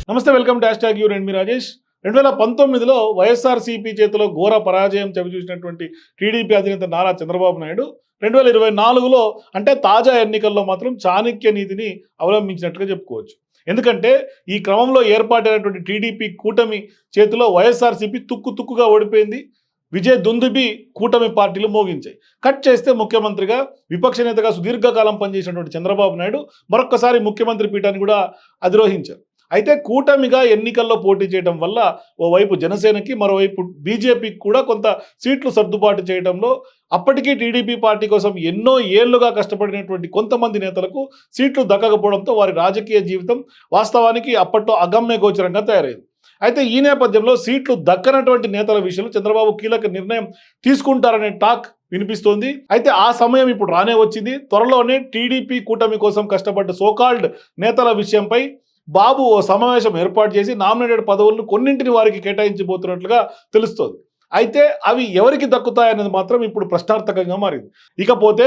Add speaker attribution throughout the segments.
Speaker 1: నమస్తే, welcome to hash tag you. నేను మీ రాజేష్. 2019లో వైఎస్ఆర్సీపీ చేతిలో ఘోర పరాజయం చవిచూసినటువంటి టీడీపీ అధినేత నారా చంద్రబాబు నాయుడు 2024లో అంటే తాజా ఎన్నికల్లో మాత్రం చాణక్య నీతిని అవలంబించినట్లుగా చెప్పుకోవచ్చు. ఎందుకంటే ఈ క్రమంలో ఏర్పాటైనటువంటి టీడీపీ కూటమి చేతిలో వైఎస్ఆర్సీపీ తుక్కుగా ఓడిపోయింది. విజయ్ దుందుబి కూటమి పార్టీలు మోగించాయి. కట్ చేస్తే ముఖ్యమంత్రిగా విపక్ష నేతగా సుదీర్ఘకాలం పనిచేసినటువంటి చంద్రబాబు నాయుడు మరొక్కసారి ముఖ్యమంత్రి పీఠాన్ని కూడా అధిరోహించారు. అయితే కూటమిగా ఎన్నికల్లో పోటీ చేయడం వల్ల ఓవైపు జనసేనకి, మరోవైపు బీజేపీకి కూడా కొంత సీట్లు సర్దుబాటు చేయడంలో అప్పటికీ టీడీపీ పార్టీ కోసం ఎన్నో ఏళ్లుగా కష్టపడినటువంటి కొంతమంది నేతలకు సీట్లు దక్కకపోవడంతో వారి రాజకీయ జీవితం వాస్తవానికి అప్పట్లో అగమ్య గోచరంగా తయారైంది. అయితే ఈ నేపథ్యంలో సీట్లు దక్కనటువంటి నేతల విషయంలో చంద్రబాబు కీలక నిర్ణయం తీసుకుంటారనే టాక్ వినిపిస్తోంది. అయితే ఆ సమయం ఇప్పుడు రానే వచ్చింది. త్వరలోనే టీడీపీ కూటమి కోసం కష్టపడ్డ సోకాల్డ్ నేతల విషయంపై బాబు ఓ సమావేశం ఏర్పాటు చేసి నామినేటెడ్ పదవులను కొన్నింటిని వారికి కేటాయించబోతున్నట్లుగా తెలుస్తోంది. అయితే అవి ఎవరికి దక్కుతాయనేది మాత్రం ఇప్పుడు ప్రశ్నార్థకంగా మారింది. ఇకపోతే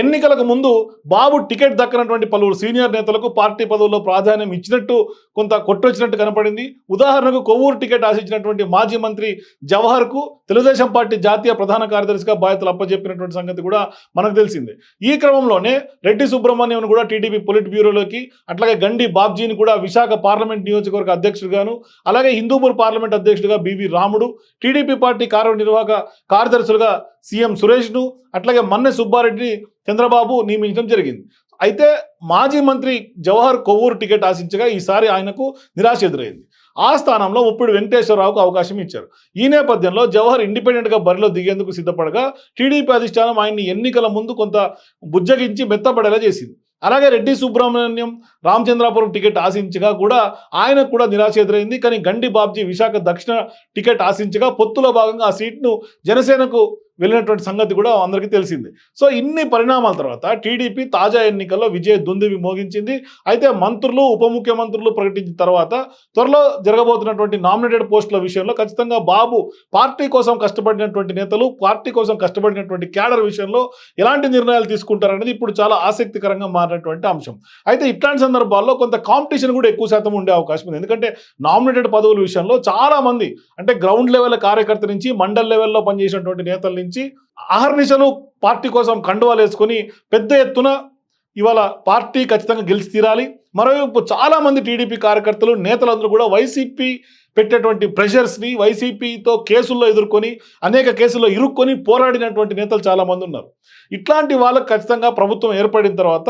Speaker 1: ఎన్నికలకు ముందు బాబు టికెట్ దక్కనటువంటి పలువురు సీనియర్ నేతలకు పార్టీ పదవుల్లో ప్రాధాన్యం ఇచ్చినట్టు కొంత కొట్టొచ్చినట్టు కనపడింది. ఉదాహరణకు కొవ్వూరు టికెట్ ఆశించినటువంటి మాజీ మంత్రి జవహర్కు తెలుగుదేశం పార్టీ జాతీయ ప్రధాన కార్యదర్శిగా బాధ్యతలు అప్పచెప్పినటువంటి సంగతి కూడా మనకు తెలిసిందే. ఈ క్రమంలోనే రెడ్డి సుబ్రహ్మణ్యం కూడా టీడీపీ పొలిట్ బ్యూరోలోకి, అట్లాగే గండి బాబ్జీని కూడా విశాఖ పార్లమెంట్ నియోజకవర్గ అధ్యక్షుడిగాను, అలాగే హిందూపూర్ పార్లమెంట్ అధ్యక్షుడిగా బివి రాముడు, టీడీపీ పార్టీ కార్యనిర్వాహక కార్యదర్శులుగా సీఎం సురేష్ను, అట్లాగే మన్నె సుబ్బారెడ్డిని చంద్రబాబు నియమించడం జరిగింది. అయితే మాజీ మంత్రి జవహర్ కొవ్వూరు టికెట్ ఆశించగా ఈసారి ఆయనకు నిరాశ ఎదురైంది. ఆ స్థానంలో ముప్పిడి వెంకటేశ్వరరావుకు అవకాశం ఇచ్చారు. ఈ నేపథ్యంలో జవహర్ ఇండిపెండెంట్గా బరిలో దిగేందుకు సిద్ధపడగా టీడీపీ అధిష్టానం ఆయన్ని ఎన్నికల ముందు కొంత బుజ్జగించి మెత్తపడేలా చేసింది. అలాగే రెడ్డి సుబ్రహ్మణ్యం రామచంద్రాపురం టికెట్ ఆశించగా కూడా ఆయనకు కూడా నిరాశ ఎదురైంది. కానీ గండి బాబ్జీ విశాఖ దక్షిణ టికెట్ ఆశించగా పొత్తులో భాగంగా ఆ సీట్ను జనసేనకు వెళ్ళినటువంటి సంగతి కూడా అందరికీ తెలిసింది. సో ఇన్ని పరిణామాల తర్వాత టీడీపీ తాజా ఎన్నికల్లో విజయ దుందుబి మోగించింది. అయితే మంత్రులు, ఉప ముఖ్యమంత్రులు ప్రకటించిన తర్వాత త్వరలో జరగబోతున్నటువంటి నామినేటెడ్ పోస్టుల విషయంలో ఖచ్చితంగా బాబు పార్టీ కోసం కష్టపడినటువంటి నేతలు, పార్టీ కోసం కష్టపడినటువంటి క్యాడర్ విషయంలో ఎలాంటి నిర్ణయాలు తీసుకుంటారనేది ఇప్పుడు చాలా ఆసక్తికరంగా మారినటువంటి అంశం. అయితే ఇట్లాంటి సందర్భాల్లో కొంత కాంపిటీషన్ కూడా ఎక్కువ శాతం ఉండే అవకాశం ఉంది. ఎందుకంటే నామినేటెడ్ పదవుల విషయంలో చాలా మంది అంటే గ్రౌండ్ లెవెల్ కార్యకర్త నుంచి మండల్ లెవెల్లో పనిచేసినటువంటి నేతల నుంచి అహర్నిశలు పార్టీ కోసం కండువాలు వేసుకొని పెద్ద ఎత్తున ఇవాళ పార్టీ ఖచ్చితంగా గెలిచి తీరాలి. మరోవైపు చాలా మంది టీడీపీ కార్యకర్తలు, నేతలందరూ కూడా వైసీపీ పెట్టేటువంటి ప్రెషర్స్ని, వైసీపీతో కేసుల్లో ఎదుర్కొని అనేక కేసుల్లో ఇరుక్కొని పోరాడినటువంటి నేతలు చాలామంది ఉన్నారు. ఇట్లాంటి వాళ్ళకు ఖచ్చితంగా ప్రభుత్వం ఏర్పడిన తర్వాత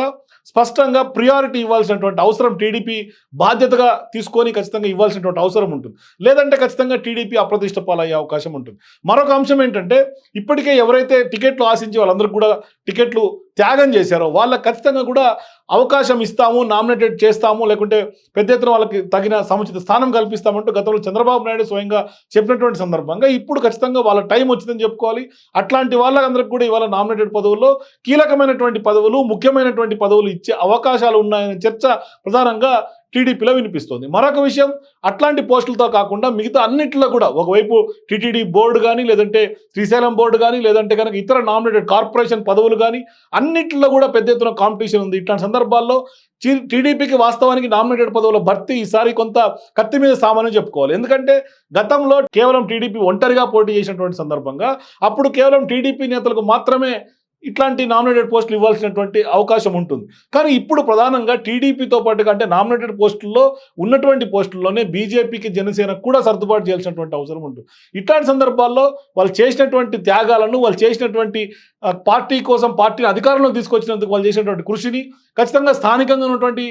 Speaker 1: స్పష్టంగా ప్రియారిటీ ఇవ్వాల్సినటువంటి అవసరం టీడీపీ బాధ్యతగా తీసుకొని ఖచ్చితంగా ఇవ్వాల్సినటువంటి అవసరం ఉంటుంది. లేదంటే ఖచ్చితంగా టీడీపీ అప్రతిష్ట పాలయ్యే అవకాశం ఉంటుంది. మరొక అంశం ఏంటంటే ఇప్పటికే ఎవరైతే టికెట్లు ఆశించి వాళ్ళందరికీ కూడా టికెట్లు త్యాగం చేశారో వాళ్ళకి ఖచ్చితంగా కూడా అవకాశం ఇస్తాము, నామినేటెడ్ చేస్తాము, లేకుంటే పెద్ద ఎత్తున వాళ్ళకి తగిన సముచిత స్థానం కల్పిస్తామంటూ గతంలో చంద్రబాబు నాయుడు స్వయంగా చెప్పినటువంటి సందర్భంగా ఇప్పుడు ఖచ్చితంగా వాళ్ళ టైం వచ్చిందని చెప్పుకోవాలి. అట్లాంటి వాళ్ళందరికీ కూడా ఇవాళ నామినేటెడ్ పదవుల్లో కీలకమైనటువంటి పదవులు, ముఖ్యమైనటువంటి పదవులు ఇచ్చే అవకాశాలు ఉన్నాయనే చర్చ ప్రధానంగా టీడీపీలో వినిపిస్తోంది. మరొక విషయం, అట్లాంటి పోస్టులతో కాకుండా మిగతా అన్నింటిలో కూడా ఒకవైపు టీటీడీ బోర్డు కానీ, లేదంటే శ్రీశైలం బోర్డు కానీ, లేదంటే కనుక ఇతర నామినేటెడ్ కార్పొరేషన్ పదవులు కానీ అన్నింటిలో కూడా పెద్ద ఎత్తున కాంపిటీషన్ ఉంది. ఇట్లాంటి సందర్భాల్లో టీడీపీకి వాస్తవానికి నామినేటెడ్ పదవుల భర్తీ ఈసారి కొంత కత్తి మీద సామాన్యం చెప్పుకోవాలి. ఎందుకంటే గతంలో కేవలం టీడీపీ ఒంటరిగా పోటీ చేసినటువంటి సందర్భంగా అప్పుడు కేవలం టీడీపీ నేతలకు మాత్రమే ఇట్లాంటి నామినేటెడ్ పోస్టులు ఇవ్వాల్సినటువంటి అవకాశం ఉంటుంది. కానీ ఇప్పుడు ప్రధానంగా టీడీపీతో పాటుగా అంటే నామినేటెడ్ పోస్టుల్లో ఉన్నటువంటి పోస్టుల్లోనే బీజేపీకి, జనసేనకు కూడా సర్దుబాటు చేయాల్సినటువంటి అవసరం ఉంటుంది. ఇట్లాంటి సందర్భాల్లో వాళ్ళు చేసినటువంటి త్యాగాలను, వాళ్ళు చేసినటువంటి పార్టీ కోసం పార్టీని అధికారంలో తీసుకొచ్చినందుకు వాళ్ళు చేసినటువంటి కృషిని ఖచ్చితంగా స్థానికంగా ఉన్నటువంటి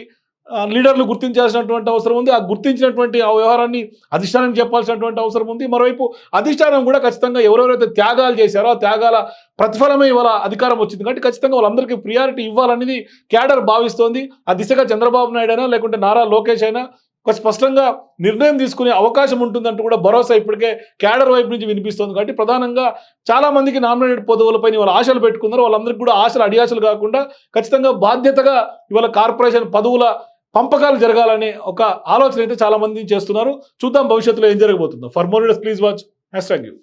Speaker 1: లీడర్లు గుర్తించాల్సినటువంటి అవసరం ఉంది. ఆ గుర్తించినటువంటి ఆ వ్యవహారాన్ని అధిష్టానానికి చెప్పాల్సినటువంటి అవసరం ఉంది. మరోవైపు అధిష్టానం కూడా ఖచ్చితంగా ఎవరెవరైతే త్యాగాలు చేశారో ఆ త్యాగాల ప్రతిఫలమే ఇవాళ అధికారం వచ్చింది కాబట్టి ఖచ్చితంగా వాళ్ళందరికీ ప్రియారిటీ ఇవ్వాలనేది క్యాడర్ భావిస్తోంది. ఆ దిశగా చంద్రబాబు నాయుడు అయినా లేకుంటే నారా లోకేష్ అయినా స్పష్టంగా నిర్ణయం తీసుకునే అవకాశం ఉంటుందంటూ కూడా భరోసా ఇప్పటికే క్యాడర్ వైపు నుంచి వినిపిస్తోంది. కాబట్టి ప్రధానంగా చాలా మందికి నామినేటెడ్ పదవులపై వాళ్ళు ఆశలు పెట్టుకున్నారు. వాళ్ళందరికీ కూడా ఆశలు అడియాశలు కాకుండా ఖచ్చితంగా బాధ్యతగా ఇవాళ కార్పొరేషన్ పదవుల పంపకాలు జరగాలనే ఒక ఆలోచన అయితే చాలా మంది చేస్తున్నారు. చూద్దాం భవిష్యత్తులో ఏం జరగబోతుందో. For more videos please watch hash tag you.